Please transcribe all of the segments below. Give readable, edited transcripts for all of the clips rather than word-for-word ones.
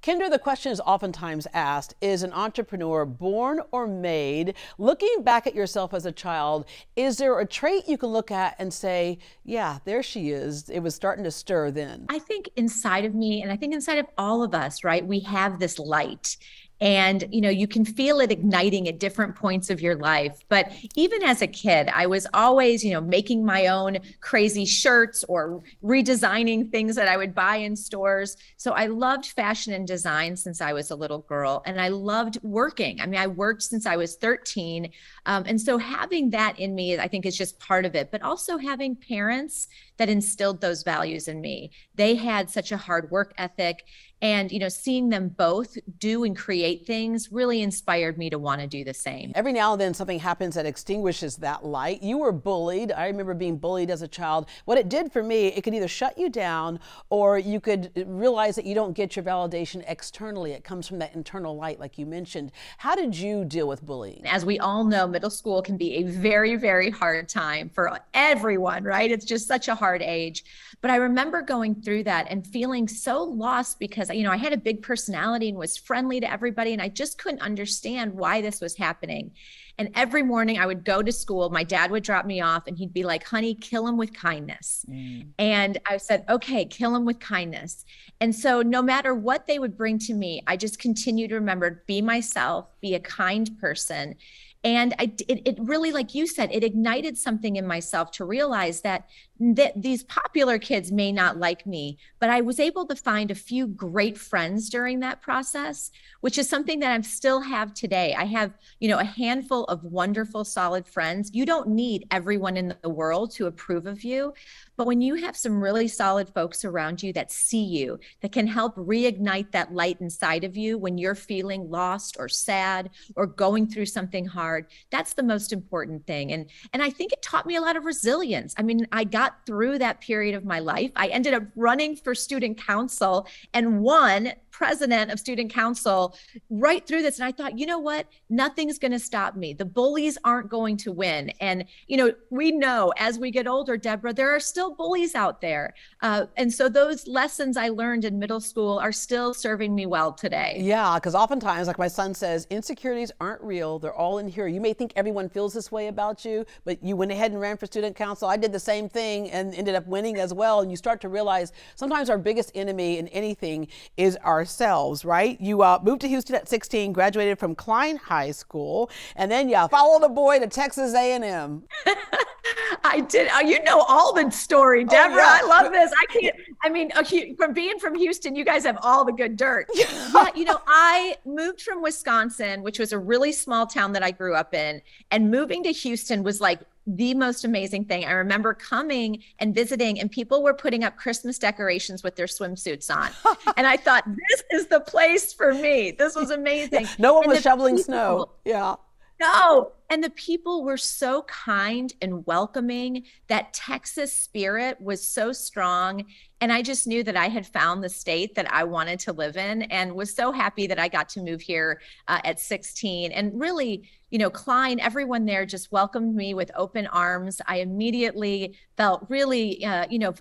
Kendra, the question is oftentimes asked, is an entrepreneur born or made? Looking back at yourself as a child, is there a trait you can look at and say, yeah, there she is. It was starting to stir then? I think inside of me, and I think inside of all of us, right, we have this light. And, you can feel it igniting at different points of your life. But even as a kid, I was always, making my own crazy shirts or redesigning things that I would buy in stores. So I loved fashion and design since I was a little girl. And I loved working. I mean, I worked since I was 13. And so having that in me, I think is just part of it, but also having parents that instilled those values in me. They had such a hard work ethic. And, seeing them both do and create things really inspired me to want to do the same. Every now and then something happens that extinguishes that light. You were bullied. I remember being bullied as a child. What it did for me, it could either shut you down or you could realize that you don't get your validation externally. It comes from that internal light, like you mentioned. How did you deal with bullying? As we all know, middle school can be a very, very hard time for everyone, right? It's just such a hard age. But I remember going through that and feeling so lost because, I had a big personality and was friendly to everybody. And I just couldn't understand why this was happening. And every morning I would go to school. My dad would drop me off and he'd be like, honey, kill him with kindness. And I said, okay, kill him with kindness. And so no matter what they would bring to me, I just continued to remember, be myself, be a kind person. And it really, like you said, it ignited something in myself to realize that these popular kids may not like me, but I was able to find a few great friends during that process, which is something that I still have today. I have, a handful of wonderful, solid friends. You don't need everyone in the world to approve of you, but when you have some really solid folks around you that see you, that can help reignite that light inside of you when you're feeling lost or sad or going through something hard, that's the most important thing. And I think it taught me a lot of resilience. I mean, I got through that period of my life. I ended up running for student council and won president of student council right through this. And I thought, you know what? Nothing's going to stop me. The bullies aren't going to win. And, we know as we get older, Deborah, there are still bullies out there. And so those lessons I learned in middle school are still serving me well today. Yeah, because oftentimes, like my son says, insecurities aren't real. They're all in here. You may think everyone feels this way about you, but you went ahead and ran for student council. I did the same thing and ended up winning as well. And you start to realize sometimes our biggest enemy in anything is ourselves, right? You moved to Houston at 16, graduated from Klein High School, and then you followed a boy to Texas A&M. I did. You know all the story, Deborah. Oh, yeah. I love this. From being from Houston, you guys have all the good dirt. Yeah, I moved from Wisconsin, which was a really small town that I grew up in, and moving to Houston was like the most amazing thing. I remember coming and visiting and people were putting up Christmas decorations with their swimsuits on. And I thought, this is the place for me. This was amazing. No one was shoveling snow. Yeah. No. And the people were so kind and welcoming. That Texas spirit was so strong. And I just knew that I had found the state that I wanted to live in and was so happy that I got to move here at 16. And really, Klein, everyone there just welcomed me with open arms. I immediately felt really,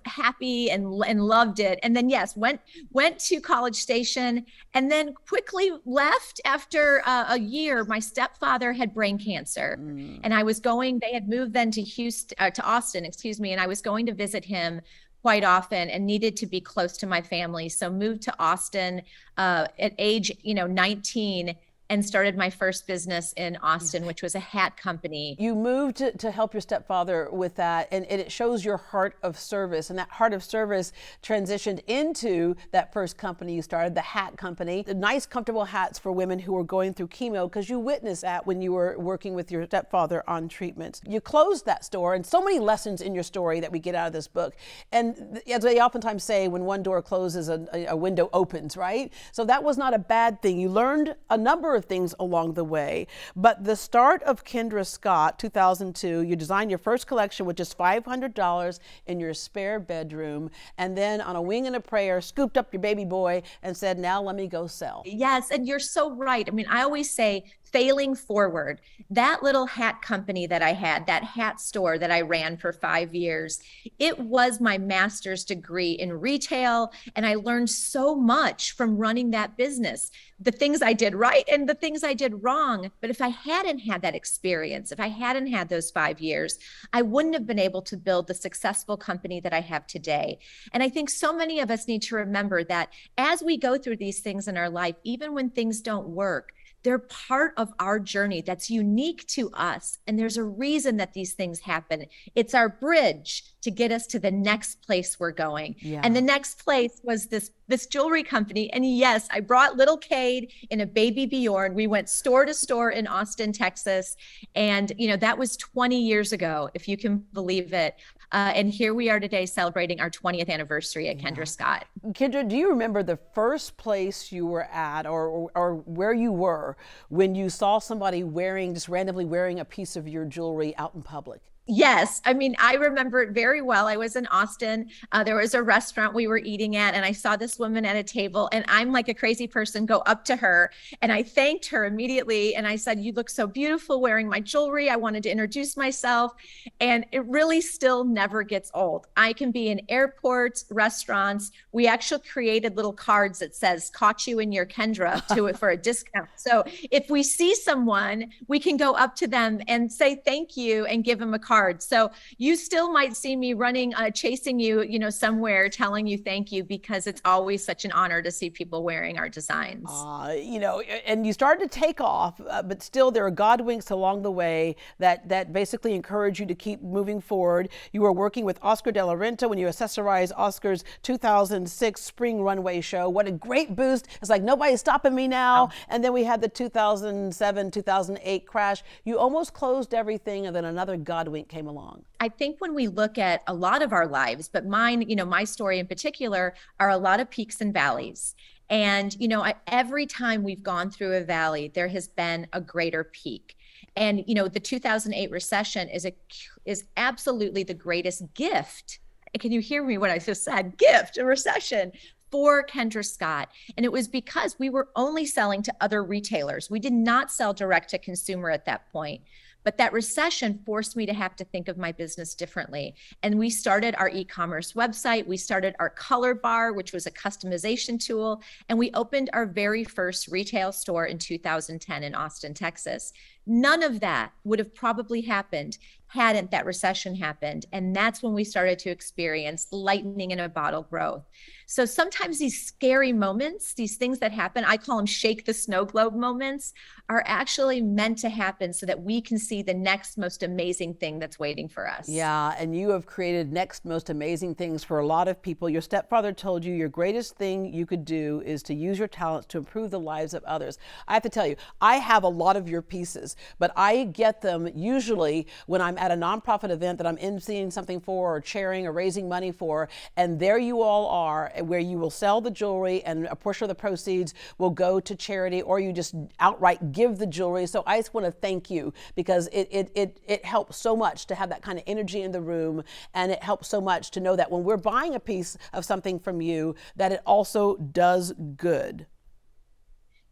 happy and loved it. And then, yes, went to College Station and then quickly left after a year. My stepfather had brain cancer. And they had moved then to Austin, and I was going to visit him quite often and needed to be close to my family. So moved to Austin at age, 19 and started my first business in Austin, which was a hat company. You moved to help your stepfather with that, and it shows your heart of service. And that heart of service transitioned into that first company you started, the hat company. The nice, comfortable hats for women who were going through chemo, because you witnessed that when you were working with your stepfather on treatment. You closed that store, and so many lessons in your story that we get out of this book. And as they oftentimes say, when one door closes, a window opens, right? So that was not a bad thing. You learned a number of things along the way. But the start of Kendra Scott, 2002, you designed your first collection with just $500 in your spare bedroom, and then on a wing and a prayer, scooped up your baby boy and said, now let me go sell. Yes, and you're so right. I mean, I always say failing forward, that little hat company that I had, that hat store that I ran for 5 years, it was my master's degree in retail. And I learned so much from running that business, the things I did right and the things I did wrong. But if I hadn't had that experience, if I hadn't had those 5 years, I wouldn't have been able to build the successful company that I have today. And I think so many of us need to remember that as we go through these things in our life, even when things don't work, they're part of our journey that's unique to us. And there's a reason that these things happen. It's our bridge to get us to the next place we're going. Yeah. And the next place was this jewelry company. And yes, I brought little Cade in a baby Bjorn. We went store to store in Austin, Texas. And, that was 20 years ago, if you can believe it. And here we are today celebrating our 20th anniversary at Kendra Scott. Kendra, do you remember the first place you were at or where you were when you saw somebody just randomly wearing a piece of your jewelry out in public? Yes. I mean, I remember it very well. I was in Austin. There was a restaurant we were eating at, and I saw this woman at a table, and I'm like a crazy person, go up to her, and I thanked her immediately. And I said, "You look so beautiful wearing my jewelry. I wanted to introduce myself." And it really still never gets old. I can be in airports, restaurants. We actually created little cards that says, "Caught you in your Kendra," for a discount. So if we see someone, we can go up to them and say thank you and give them a card. So you still might see me running, chasing you, somewhere, telling you thank you, because it's always such an honor to see people wearing our designs. And you started to take off, but still there are God winks along the way that basically encourage you to keep moving forward. You were working with Oscar de la Renta when you accessorized Oscar's 2006 spring runway show. What a great boost. It's like, nobody's stopping me now. Oh. And then we had the 2007, 2008 crash. You almost closed everything, and then another God wink came along. I think when we look at a lot of our lives, but mine, my story in particular, are a lot of peaks and valleys. And, every time we've gone through a valley, there has been a greater peak. And, the 2008 recession is absolutely the greatest gift. Can you hear me what I just said? Gift, a recession for Kendra Scott. And it was because we were only selling to other retailers. We did not sell direct to consumer at that point. But that recession forced me to have to think of my business differently. And we started our e-commerce website. We started our color bar, which was a customization tool. And we opened our very first retail store in 2010 in Austin, Texas. None of that would have probably happened hadn't that recession happened. And that's when we started to experience lightning in a bottle growth. So sometimes these scary moments, these things that happen, I call them shake the snow globe moments, are actually meant to happen so that we can see the next most amazing thing that's waiting for us. Yeah, and you have created next most amazing things for a lot of people. Your stepfather told you your greatest thing you could do is to use your talents to improve the lives of others. I have to tell you, I have a lot of your pieces, but I get them usually when I'm at a nonprofit event that I'm emceeing something for, or chairing, or raising money for, and there you all are, where you will sell the jewelry and a portion of the proceeds will go to charity, or you just outright give the jewelry. So I just want to thank you, because it helps so much to have that kind of energy in the room, and it helps so much to know that when we're buying a piece of something from you, that it also does good.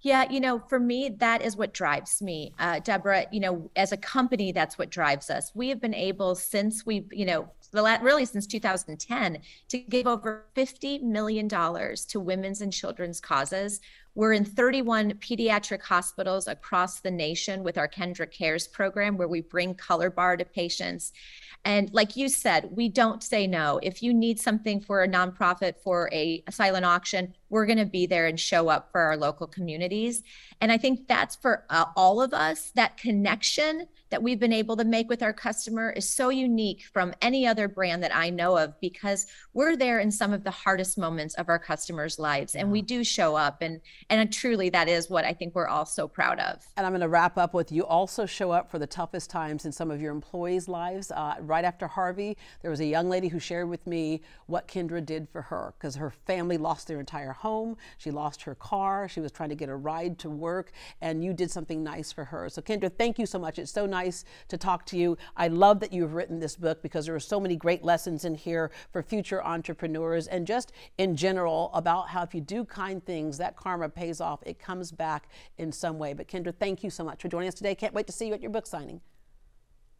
Yeah, for me, that is what drives me. Deborah, as a company, that's what drives us. We have been able since really since 2010 to give over $50 million to women's and children's causes. We're in 31 pediatric hospitals across the nation with our Kendra Cares program, where we bring Color Bar to patients. And like you said, we don't say no. If you need something for a nonprofit, for a silent auction, we're going to be there and show up for our local communities. And I think that's for all of us. That connection that we've been able to make with our customer is so unique from any other brand that I know of, because we're there in some of the hardest moments of our customers' lives. And we do show up. And truly, that is what I think we're all so proud of. And I'm going to wrap up with, you also show up for the toughest times in some of your employees' lives. Right after Harvey, there was a young lady who shared with me what Kendra did for her, because her family lost their entire home. She lost her car. She was trying to get a ride to work, and you did something nice for her. So Kendra, thank you so much. It's so nice to talk to you. I love that you've written this book, because there are so many great lessons in here for future entrepreneurs, and just in general about how if you do kind things, that karma pays off. It comes back in some way. But Kendra, thank you so much for joining us today. Can't wait to see you at your book signing.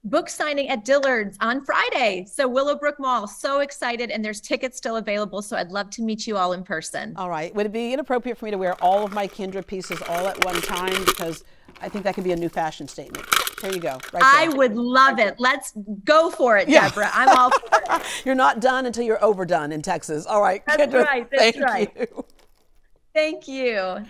Book signing at Dillard's on Friday. So Willowbrook Mall, so excited. And there's tickets still available. So I'd love to meet you all in person. All right. Would it be inappropriate for me to wear all of my Kendra pieces all at one time? Because I think that could be a new fashion statement. There you go. Right I would love it. Let's go for it, Deborah. I'm all for it. You're not done until you're overdone in Texas. All right. That's Kendra, right. That's right. you. Thank you.